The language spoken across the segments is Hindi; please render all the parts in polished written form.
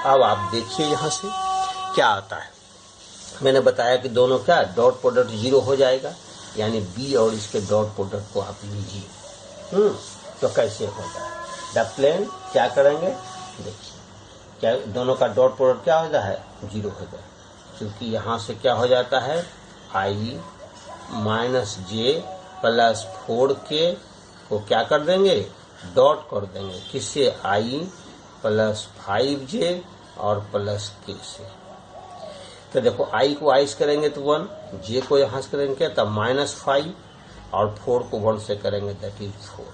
अब आप देखिए यहाँ से क्या आता है। मैंने बताया कि दोनों क्या डॉट प्रोडक्ट 0 हो जाएगा, यानी बी और इसके डॉट प्रोडक्ट को आप लीजिए। तो कैसे होता है द प्लेन, क्या करेंगे देखिए, क्या दोनों का डॉट प्रोडक्ट क्या होता है 0 हो जाए, क्योंकि यहाँ से क्या हो जाता है i minus J plus 4k को क्या कर देंगे डॉट कर देंगे, किससे i प्लस 5j और प्लस k से। तो देखो i को i से करेंगे तो 1, j को यहाँ से करेंगे क्या तब -5 और 4 को 1 से करेंगे that is 4।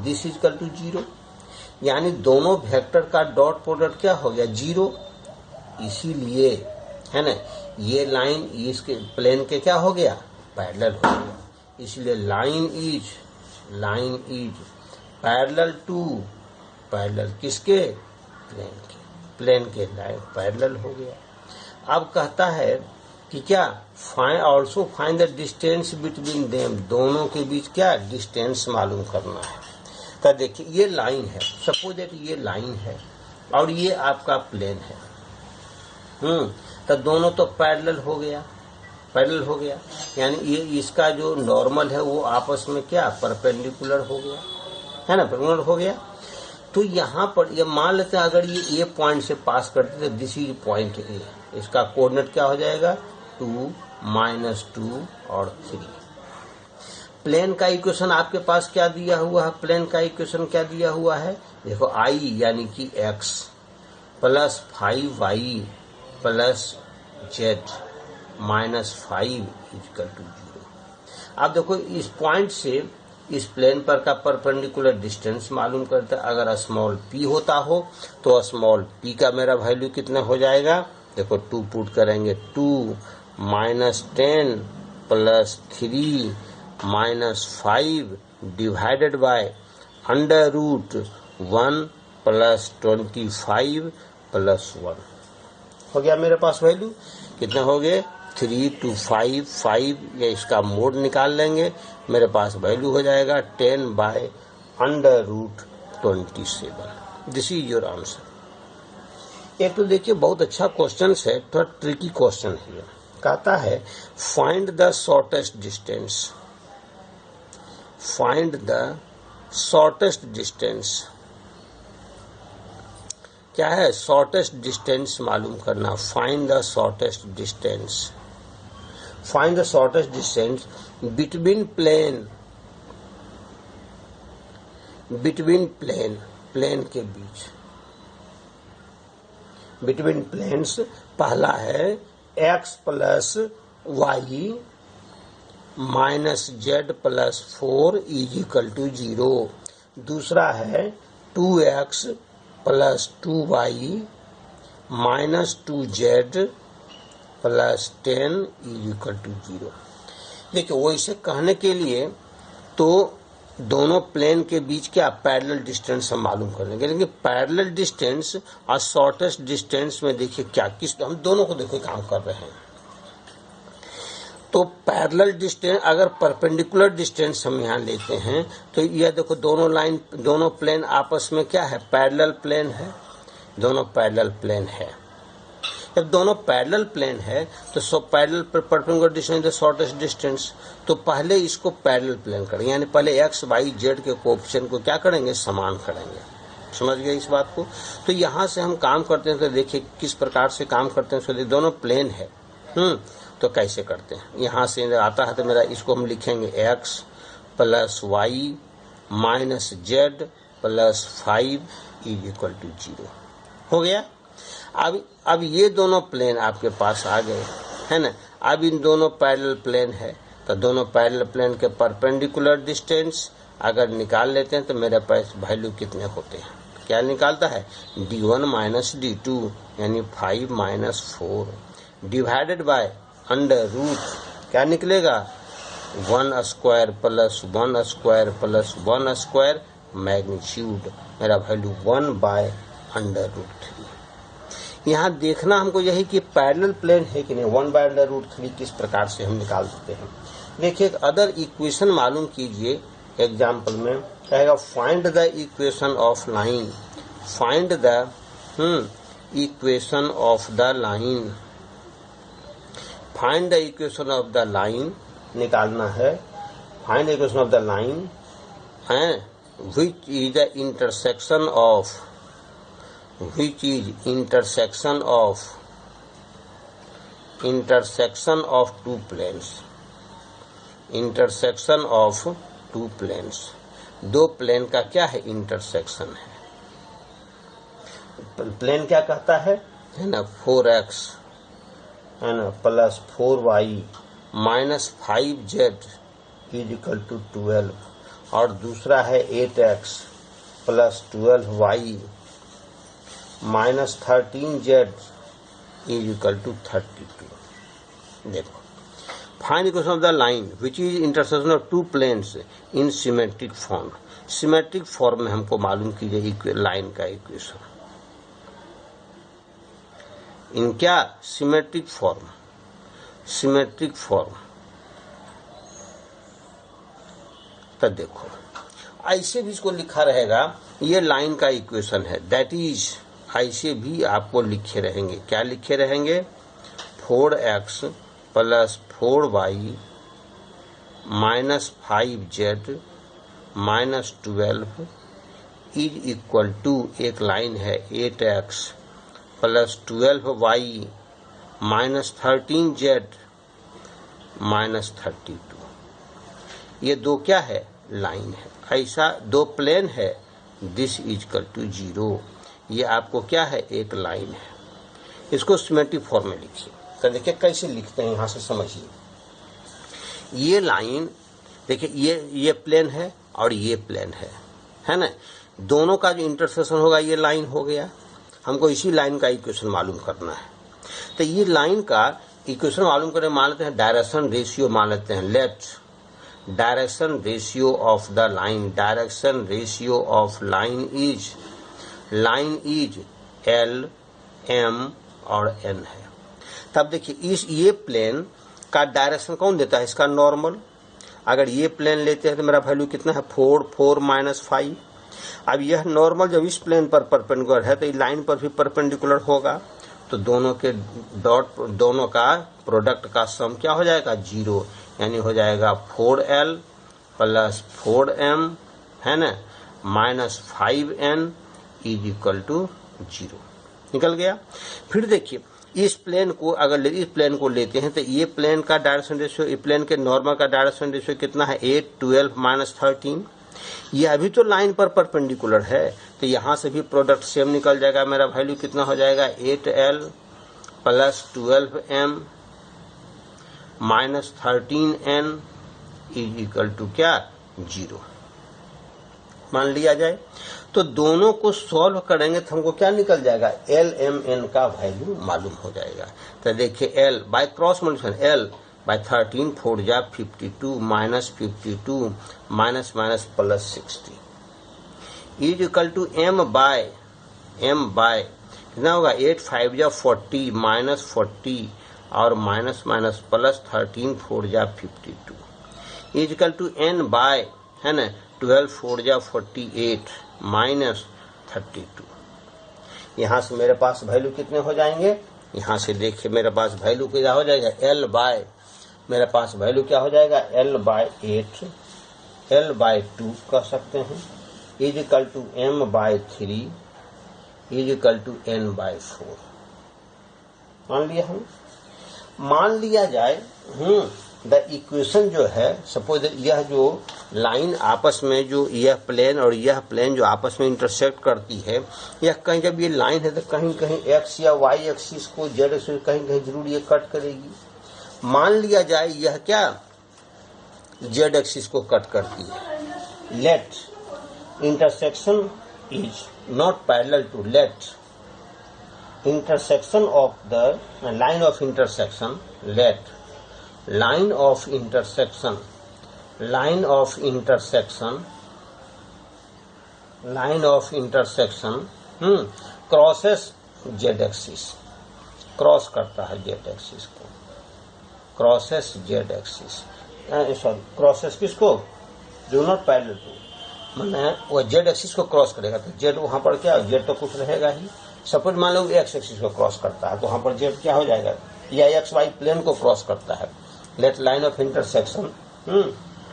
This is equal to 0, यानी दोनों वेक्टर का डॉट प्रोडक्ट क्या हो गया 0। इसीलिए है ना ये लाइन इसके प्लेन के क्या हो गया पैरेलल हो गया, इसलिए line is parallel to parallel किसके प्लेन के लाइन पैरेलल हो गया। अब कहता है कि क्या also find the distance between them, दोनों के बीच क्या डिस्टेंस मालूम करना है। तो देखिए ये लाइन है, सपोज दैट ये लाइन है और ये आपका प्लेन है। तो दोनों तो पैरेलल हो गया, यानी ये इसका जो नॉर्मल है वो आपस में क्या परपेंडिकुलर हो गया, है ना, परपेंडिकुलर हो गया। तो यहाँ पर ये मान लेते हैं अगर ये ए पॉइंट से पास करते तो दिस इज पॉइंट ए, इसका कोऑर्डिनेट क्या हो जाएगा 2, -2 और 3। प्लेन का इक्वेशन आपके पास क्या दिया हुआ है, प्लेन का इक्वेशन क्या दिया हुआ है देखो i यानी कि x plus 5y plus z -5 equal to 0। अब देखो इस पॉइंट से इस प्लेन पर का परपेंडिकुलर डिस्टेंस मालूम करता है। अगर स्मॉल p होता हो तो स्मॉल p का मेरा वैल्यू कितना हो जाएगा, देखो 2 पुट करेंगे 2 -10 plus 3 -5 divided by √1 plus 25 plus 1 हो गया। मेरे पास वैल्यू कितने हो गए 3 to 5, 5 या इसका मोड निकाल लेंगे, मेरे पास वैल्यू हो जाएगा 10 by √27। This is your answer. एक तो देखिए बहुत अच्छा क्वेश्चन है, थोड़ा ट्रिकी क्वेश्चन है। कहता है find the shortest distance, find the shortest distance क्या है शॉर्टेस्ट डिस्टेंस मालूम करना। Find the shortest distance, find the shortest distance between plane, plane के बीच, बिटवीन प्लेन्स। पहला है x plus y minus z plus 4 is equal to 0। दूसरा है 2x plus 2y minus 2z plus 10 is equal to 0। देखिए वो इसे कहने के लिए तो दोनों प्लेन के बीच क्या पैरेलल डिस्टेंस हम मालूम करेंगे, लेकिन पैरेलल डिस्टेंस और शॉर्टेस्ट डिस्टेंस में देखिए क्या किस हम दोनों को देखो काम कर रहे हैं। तो पैरेलल डिस्टेंस अगर परपेंडिकुलर डिस्टेंस हम यहाँ लेते हैं तो यह देखो दोनों प्लेन आपस में क्या है पैरेलल प्लेन है, दोनों पैरेलल प्लेन है। जब दोनों पैरेलल प्लेन है तो सब parallel perpendicular distance the shortest distance. तो पहले इसको पैरेलल प्लेन करेंगे, यानी पहले x y z के कोएफिशिएंट को क्या करेंगे समान करेंगे। समझ गए इस बात को। तो यहाँ से हम काम करते हैं तो देखिए किस प्रकार से काम करते हैं। तो दोनों प्लेन है तो कैसे करते हैं, यहाँ से आता है तो मेरा इसको हम लिखेंगे x plus y minus z plus 5 is equal to 0 हो गया। अब ये दोनों प्लेन आपके पास आ गए है ना। अब इन दोनों पैरेलल प्लेन है तो दोनों पैरेलल प्लेन के परपेंडिकुलर डिस्टेंस अगर निकाल लेते हैं तो मेरे पास वैल्यू कितने होते हैं, क्या निकालता है d1 माइनस d2 यानी 5 minus 4 divided by under root क्या निकलेगा 1 square plus 1 square plus 1 square magnitude मेरा वैल्यू 1 बाय अंडर रूट 3। यहाँ देखना हमको यही कि पैरेलल प्लेन है कि नहीं। 1 बाय अंडर रूट 3 किस प्रकार से हम निकाल सकते हैं। देखिए एक अदर इक्वेशन मालूम कीजिए। एग्जाम्पल में कहेगा find the equation of line, find the equation of the line, find the equation of the line निकालना है, find the equation of the line and which is the intersection of two planes, intersection of two planes, दो प्लेन का क्या है इंटरसेक्शन है। प्लेन क्या कहता है ना 4x है ना plus 4y minus 5z is equal to 12, और दूसरा है 8x plus 12y minus 13z is equal to 32। देखो, find equation of the line which is intersection of two planes in symmetric form. Symmetric form में हमको मालूम कीजिए लाइन का इक्वेशन इन क्या सिमेट्रिक फॉर्म, सिमेट्रिक फॉर्म। तो देखो ऐसे भी इसको लिखा रहेगा, ये लाइन का इक्वेशन है, दैट इज ऐसे भी आपको लिखे रहेंगे, क्या लिखे रहेंगे 4x plus 4y minus 5z minus 12 is equal to, एक लाइन है 8x plus 12y minus 13z minus 32। ये दो क्या है लाइन है, ऐसा दो प्लेन है, दिस इज इक्वल टू 0। ये आपको क्या है एक लाइन है, इसको सिमेट्रिक फॉर्म में लिखिए। तो देखिए कैसे लिखते हैं, यहां से समझिए। ये लाइन देखिए ये प्लेन है और ये प्लेन है ना, दोनों का जो इंटरसेक्शन होगा ये लाइन हो गया। हमको इसी लाइन का इक्वेशन मालूम करना है। तो ये लाइन का इक्वेशन मालूम करने मान लेते हैं डायरेक्शन रेशियो, मान लेते हैं let direction ratio of the line, direction ratio of line is L M और एन है। तब देखिए इस ये प्लेन का डायरेक्शन कौन देता है, इसका नॉर्मल। अगर ये प्लेन लेते हैं तो मेरा वैल्यू कितना है 4 माइनस 5। अब यह नॉर्मल जब इस प्लेन पर परपेंडिकुलर है तो इस लाइन पर भी परपेंडिकुलर होगा, तो दोनों के दोनों का प्रोडक्ट का सम क्या हो जाएगा 0, यानी हो जाएगा 4l प्लस 4m है ना minus 5n is equal to 0। निकल गया। फिर देखिए इस प्लेन को अगर इस प्लेन को लेते हैं तो ये प्लेन का डायरेक्शन रेशियो, इस प्लेन के नॉर्मल का डायरेक्शन रेशियो कितना है 8, 12 माइनस 13। ये अभी तो लाइन पर परपेंडिकुलर है, तो यहाँ से भी प्रोडक्ट सेम निकल जाएगा। मेरा वैल्यू कितना हो जाएगा 8l plus 12m minus 13n is equal to क्या 0 मान लिया जाए। तो दोनों को सॉल्व करेंगे तो हमको क्या निकल जाएगा एल एम एन का वैल्यू मालूम हो जाएगा। तो देखिए L by cross multiplication, L by 13 4 जा 52 minus 52 minus minus plus 60 is equal to M by कितना होगा 8 5 जा 40 माइनस 40 और माइनस माइनस प्लस 13 4 जा 52 is equal to N by है ना 12 4 जा 48 माइनस 32। यहाँ से मेरे पास वैल्यू कितने हो जाएंगे, यहाँ से देखिए मेरे पास वैल्यू क्या हो जाएगा एल बाय, मेरे पास वैल्यू क्या हो जाएगा एल बाय 8 एल बाय 2 कह सकते हैं is equal to M by 3 is equal to N by 4। मान लिया हम, मान लिया जाए द इक्वेशन जो है सपोज यह जो लाइन आपस में जो यह प्लेन और यह प्लेन जो आपस में इंटरसेक्ट करती है, यह कहीं जब ये लाइन है तो कहीं कहीं एक्स या वाई एक्सिस को जेड एक्सिस कहीं कहीं जरूर ये कट करेगी। मान लिया जाए यह क्या जेड एक्सिस को कट करती है। Let intersection is not parallel to let intersection of the line of intersection, let line of intersection crosses z axis, cross करता है z axis को, crosses z axis, sorry crosses किसको do not parallel to, मैंने वो z axis को क्रॉस करेगा तो z वहां पर क्या z तो कुछ रहेगा ही, सपोज मान लो एक्स एक्सिस को क्रॉस करता है तो वहां पर जेड क्या हो जाएगा, या एक्स वाई प्लेन को क्रॉस करता है। Let line of intersection,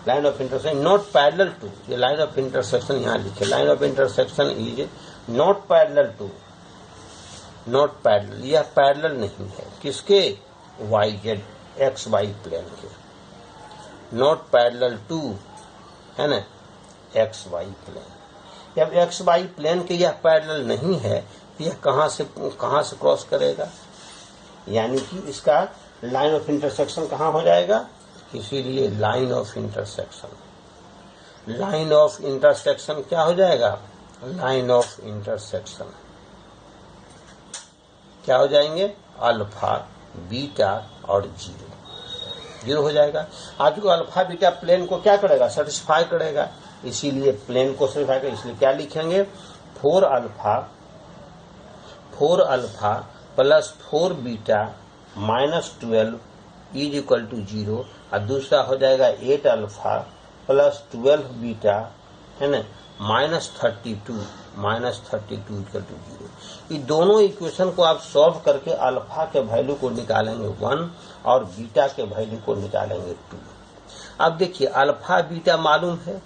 line of intersection not parallel to, ये लाइन ऑफ इंटरसेक्शन यहाँ लिखे, line of intersection is not parallel to, not parallel, यह पैरेलल नहीं है किसके, Y Z X Y plane के, नॉट पैरेलल टू, है ना, एक्स वाई प्लेन। जब एक्स वाई प्लेन के यह पैरेलल नहीं है तो यह कहां से क्रॉस करेगा, यानी कि इसका लाइन ऑफ इंटरसेक्शन कहां हो जाएगा, इसीलिए line of intersection, line of intersection क्या हो जाएगा, लाइन ऑफ इंटरसेक्शन क्या हो जाएंगे, अल्फा बीटा और जीरो हो जाएगा। आज को अल्फा बीटा प्लेन को क्या करेगा, सेटिस्फाई करेगा, इसीलिए प्लेन को सेटिस्फाई करेगा, इसलिए क्या लिखेंगे, 4 alpha plus 4 beta minus 12 is equal to 0, और दूसरा हो जाएगा 8 अल्फा प्लस 12 बीटा, है ना, माइनस 32 इक्वल टू 0। ये दोनों इक्वेशन को आप सॉल्व करके अल्फा के वैल्यू को निकालेंगे 1 और बीटा के वैल्यू को निकालेंगे 2। अब देखिए अल्फा बीटा मालूम है,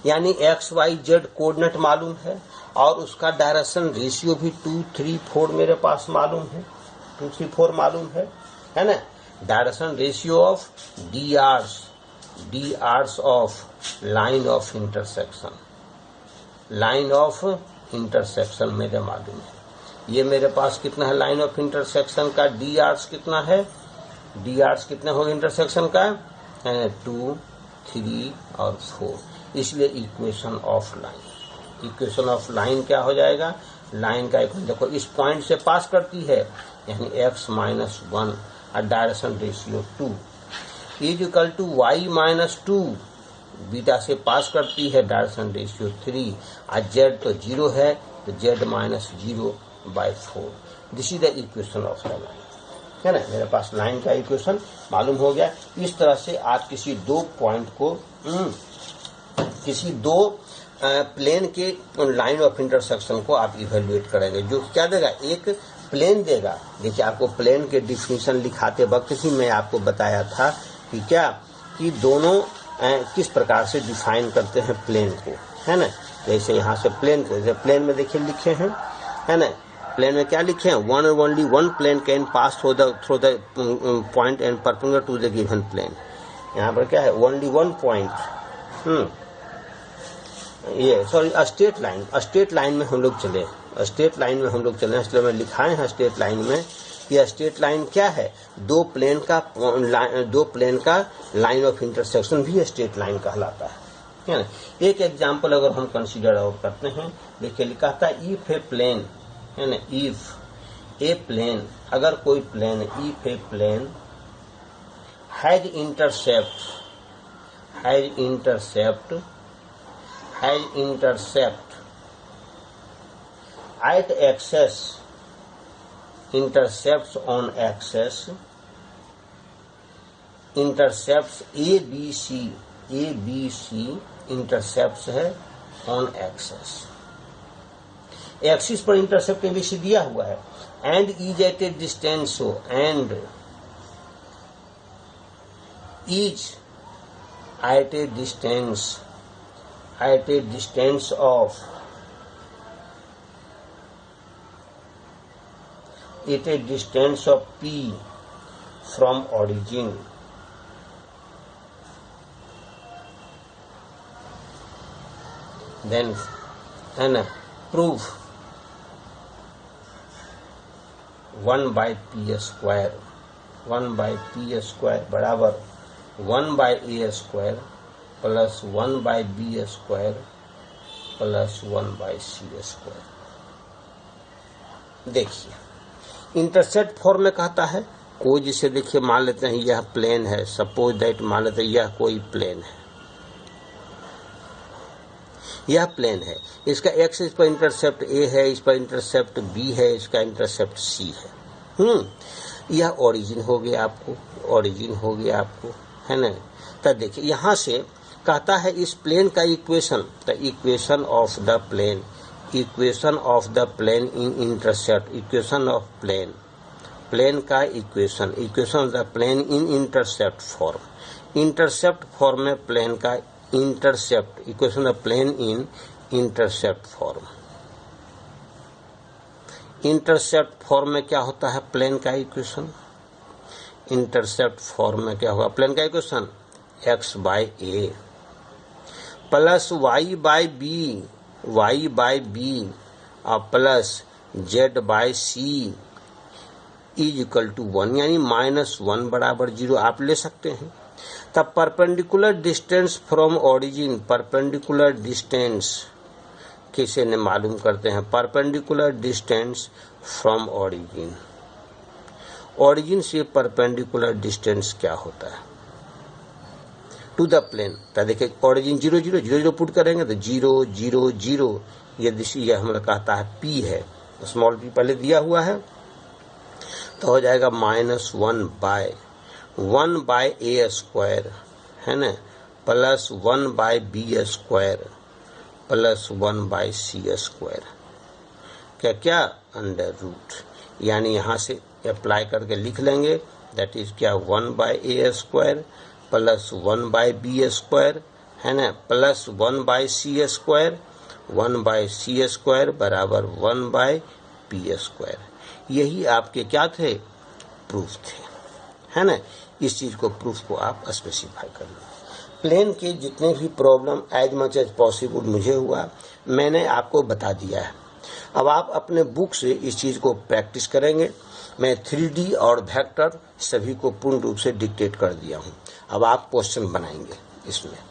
यानी एक्स वाई जेड कोऑर्डिनेट मालूम है, और उसका डायरेक्शन रेशियो भी 2, 3, 4 मेरे पास मालूम है, 2, 3, 4 मालूम है ना। Direction ratio of D R's of line of intersection, line of intersection मेरे मालूम है। ये मेरे पास कितना है लाइन ऑफ इंटरसेक्शन का, डी आर्स कितना है, डी आर्स कितना होगा इंटरसेक्शन का, 2, 3 और 4, इसलिए equation of line, equation of line क्या हो जाएगा, लाइन का इक्वेशन देखो इस पॉइंट से पास करती है, यानी x माइनस 1 और direction ratio 2 is equal to y minus 2, beta से पास करती है, डायरेक्शन रेशियो 3, और z तो 0 है तो z minus 0/4। This is the equation of the line, है ना। मेरे पास लाइन का इक्वेशन मालूम हो गया। इस तरह से आप किसी दो पॉइंट को किसी दो प्लेन के लाइन ऑफ इंटरसेक्शन को आप इवेल्युएट करेंगे, जो क्या देगा, एक प्लेन देगा। देखिए आपको प्लेन के डिफिनीशन लिखाते वक्त ही मैं आपको बताया था कि क्या कि दोनों किस प्रकार से डिफाइन करते हैं प्लेन को, है ना। जैसे यहाँ से प्लेन को, जैसे प्लेन में देखिए लिखे हैं, है ना, प्लेन में क्या लिखे हैं, वन और only one plane can pass through the point and perpendicular to the given plane. यहाँ पर क्या है, ओनली वन पॉइंट, ये सॉरी स्ट्रेट लाइन में हम लोग चले, इसलिए मैं लिखाए हैं स्ट्रेट लाइन में। यह स्ट्रेट लाइन क्या है, दो प्लेन का लाइन ऑफ इंटरसेक्शन भी स्ट्रेट लाइन कहलाता है ना। एक एग्जांपल अगर हम कंसीडर और करते हैं, देखिए लिखा था इफ ए प्लेन, है ना, इफ ए प्लेन, अगर कोई plane, if a plane has intercept at axis, intercepts on axis, intercepts ABC intercepts है on axis, एक्सिस पर इंटरसेप्ट ABC दिया हुआ है, and is at a distance, so and is at a distance of at a distance of P from origin, then and prove 1/P square बराबर 1/A square plus 1/B square plus 1/C square। देखिए इंटरसेप्ट फॉर्म में कहता है, कोई जिसे देखिए मान लेते हैं यह प्लेन है, सपोज दैट मान लेते हैं यह कोई प्लेन है, यह प्लेन है, इसका एक्स इस पर इंटरसेप्ट ए है, इस पर इंटरसेप्ट बी है, इसका इंटरसेप्ट सी है। यह ओरिजिन हो गया आपको, है ना। तो देखिए यहाँ से कहता है इस प्लेन का equation, the equation of the plane equation of the plane in intercept, equation of plane, plane का equation, equation of the plane in intercept form, intercept form में प्लेन का intercept, equation of plane in intercept form. Intercept form में क्या होता है प्लेन का इक्वेशन, इंटरसेप्ट फॉर्म में क्या होगा प्लेन का equation, x by a plus y by b और plus z by c is equal to 1, यानी -1 बराबर 0 आप ले सकते हैं। तब perpendicular distance from origin, perpendicular distance किसे ने मालूम करते हैं, perpendicular distance from origin, origin से परपेंडिकुलर डिस्टेंस क्या होता है टू द प्लेन। तो देखिए ओरिजिन 0 0 0 0 पुट करेंगे तो 0 0 0, ये हमारा कहता है p है, स्मॉल p पहले दिया हुआ है, तो हो जाएगा -1 बाय a स्क्वायर है ना, plus 1 by b square plus 1 by c square, क्या अंडर रूट, यानी यहाँ से अप्लाई करके लिख लेंगे, दैट इज क्या 1 by a square plus 1 by b square है ना, plus 1 by c square, 1 by c square बराबर 1 बाय p स्क्वायर। यही आपके क्या थे, प्रूफ थे, है ना। इस चीज को प्रूफ को आप स्पेसिफाई कर लो। प्लेन के जितने भी problem as much as possible मुझे हुआ मैंने आपको बता दिया है। अब आप अपने बुक से इस चीज को प्रैक्टिस करेंगे। मैं 3D और वेक्टर सभी को पूर्ण रूप से डिक्टेट कर दिया हूं। अब आप क्वेश्चन बनाएंगे इसमें।